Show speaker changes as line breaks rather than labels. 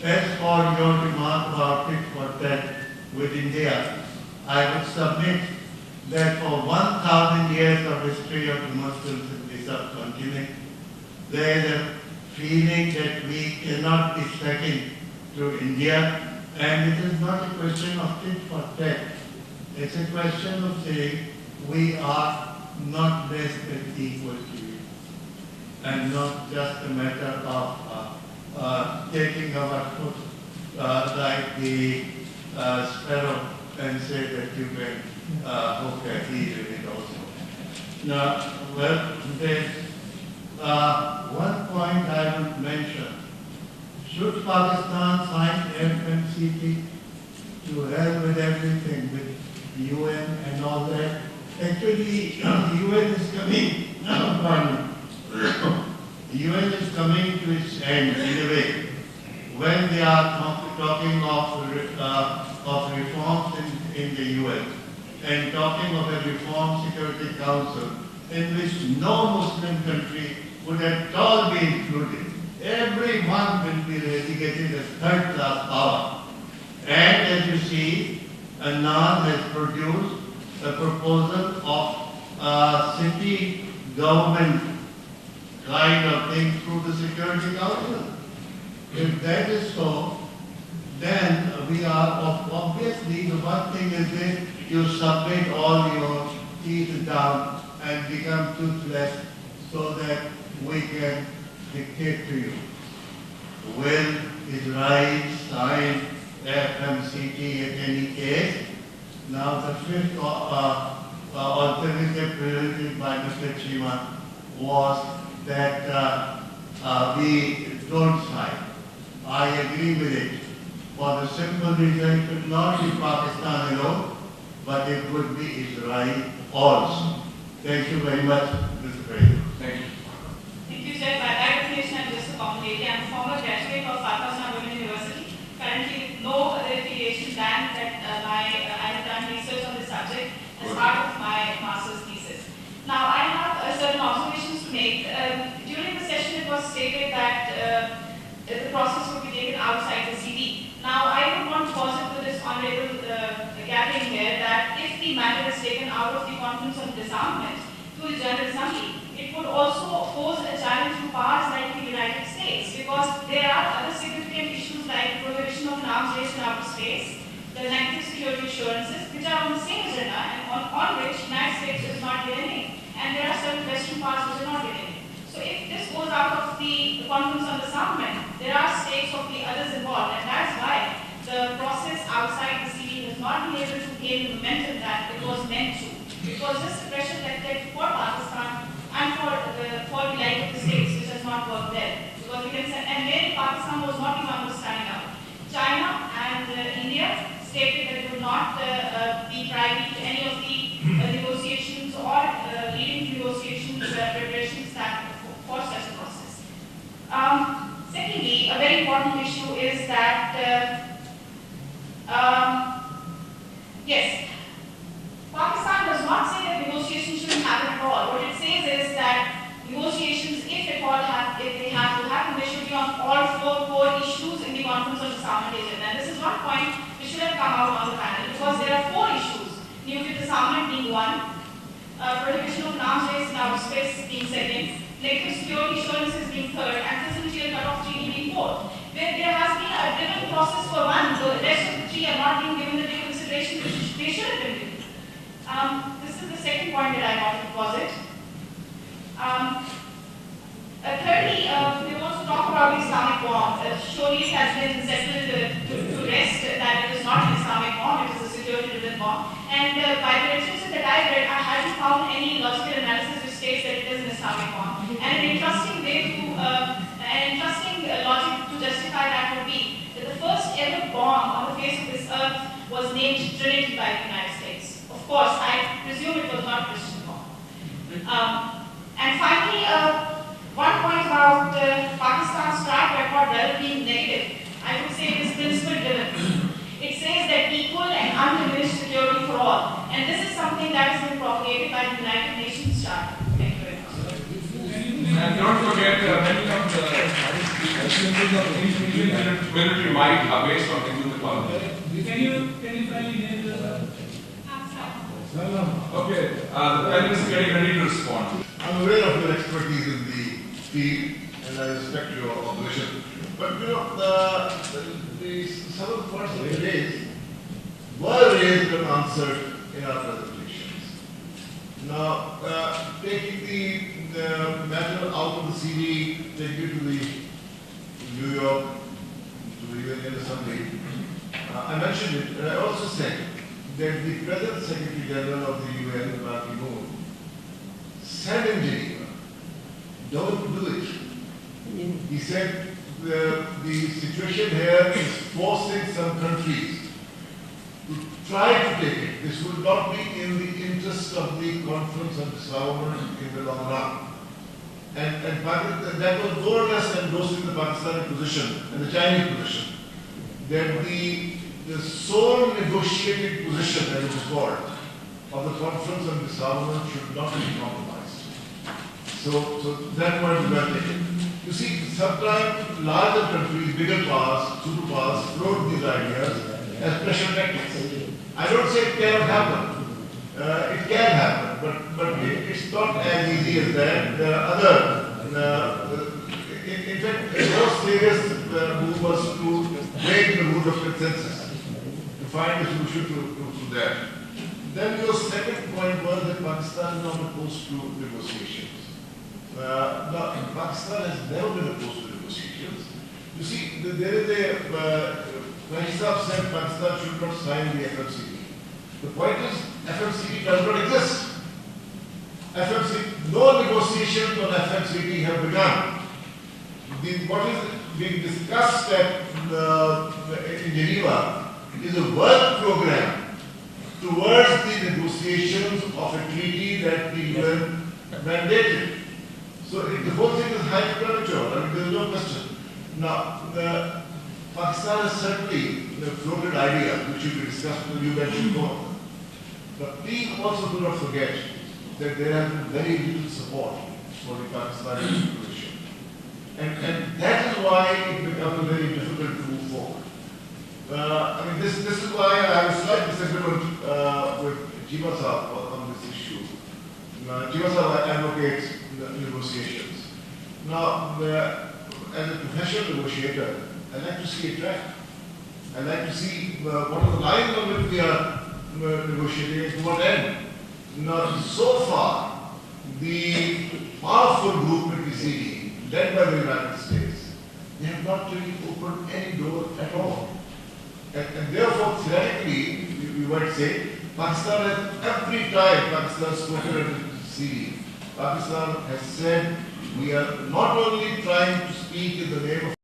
As for your remark about tit for tat with India, I would submit that for 1,000 years of history of the Muslims in the subcontinent, there is a feeling that we cannot be second to India, and it is not a question of tit for tat. It's a question of saying we are not less than equal to you, and not just a matter of taking our foot like the sparrow and say that you can hook a heel in it also. Now, well, there's one point I would mention. Should Pakistan sign Fmct? To hell with everything, with UN and all that. Actually, UN is coming, pardon me. UN is coming to its end in a way when they are talking of reforms in the UN and talking of a reform Security Council in which no Muslim country would at all be included. Everyone will be relegated as third-class power. And as you see, Anand has produced a proposal of city government kind of thing through the Security Council. If that is so, then we are obviously the one thing is that you submit all your teeth down and become toothless so that we can dictate to you. Will Israel sign Fmct in any case? Now the fifth alternative presented by Mr. Chima was that we don't sign. I agree with it for the simple reason it could not be Pakistan alone, but it would be Israel also. Thank you very much, Mr. President.
Thank you.
Thank you, sir. By that definition, I'm just a common lady. I'm a former graduate of Pakistan Women University, currently with no other affiliation than that I have done research on this subject as part of my master's thesis. Now, I have certain observations to make. During the session, it was stated that the process would be taken outside the city. Now, I would want to posit to this honorable gathering here that if the matter is taken out of the Conference on Disarmament to the General Assembly, it would also pose a challenge to powers like the United States, because there are other significant issues like prohibition of arms race in outer space, the negative security assurances, which are on the same agenda and on which the United States is not giving, and there are certain Western powers which are not giving. So if this goes out of the Conference on Disarmament, there are stakes of the others involved, and that's why the process outside the city has not been able to gain the momentum that it was meant to. It was just a pressure that for Pakistan and for the life of the states, which has not worked well. Because we can say, and really Pakistan was not the one who was standing up. China and India stated that it would not be privy to any of the negotiations or leading negotiations, preparations that for such a process. Secondly, a very important issue is that yes, Pakistan does not say that negotiations shouldn't happen at all. What it says is that negotiations, if at all if they have to happen, they should be on all four core issues in the Conference on Disarmament agenda. And this is one point which should have come out on the panel, because there are four issues: nuclear disarmament being one, prohibition of arms race in outer space being second, negative security assurances being third, and physical jail cutoff treaty being fourth. Where there has been a different process for one, the rest of the three are not being given the due consideration which they should have been given. This is the second point that I want to posit. Thirdly, we want to talk about the Islamic bomb. Surely it has been settled to rest that it is not an Islamic bomb, it is a security-driven bomb. And by the literature that I read, I haven't found any logical analysis which states that it is an Islamic bomb. And an interesting way to, logic to justify that would be that the first ever bomb on the face of this earth was named Trinity by the United States. Of course, I presume it was not a Christian bomb. And finally, one point about Pakistan's track record rather being negative, I would say it is principle-driven. It says that equal and undiminished security for all. And this is something that has been propagated by the United Nations Charter. Thank you very much.
And don't forget, welcome the military might based on Hindu mythology.
Can you finally name yourself?
Okay, the Prime is getting ready to respond.
I'm aware of your expertise in the field and I respect your observation. But you know, some of the points that you raised were raised and answered in our presentations. Now, taking the matter out of the CD, take it to the New York, to the UN Assembly. I mentioned it, and I also said that the present Secretary General of the UN, Ban Ki-moon, said in Geneva, don't do it. He said the situation here is forcing some countries to try to take it. This would not be in the interest of the conference of disarmament in the long run. And that was more or less endorsing the Pakistani position and the Chinese position, that the sole negotiated position, as it is called, of the conference on disarmament should not be compromised. So that point is well taken. You see, sometimes larger countries, bigger powers, superpowers, float these ideas as pressure tactics. I don't say it cannot happen. It can happen, but it's not as easy as that. There are other, in fact, a more serious move was to break the rule of consensus, to find a solution to that. Then your second point was that Pakistan is not opposed to negotiations. Now, Pakistan has never been opposed to negotiations. You see, there is a, Rahisab said Pakistan should not sign the FMCT. The point is, FMCT does not exist. No negotiations on FMCT have begun. What is being discussed in Geneva is a work program towards the negotiations of a treaty that the UN mandated. So the whole thing is highly premature. I mean, there is no question. Now, Pakistan has certainly floated ideas which you discussed with you mentioned before. But please also do not forget that there has been very little support for the Pakistani position. And that is why it becomes very difficult to move forward. I mean, this is why I have a slight disagreement with Jima Saab on this issue. Jima Saab advocates negotiations. Now, as a professional negotiator, I like to see a track. I like to see what are the lines on which we are negotiating and to what end. Now, so far, the powerful group in PCD, led by the United States, they have not really opened any door at all. And therefore, theoretically, we might say, Pakistan has every time Pakistan has spoken at the CD, Pakistan has said, we are not only trying to speak in the name of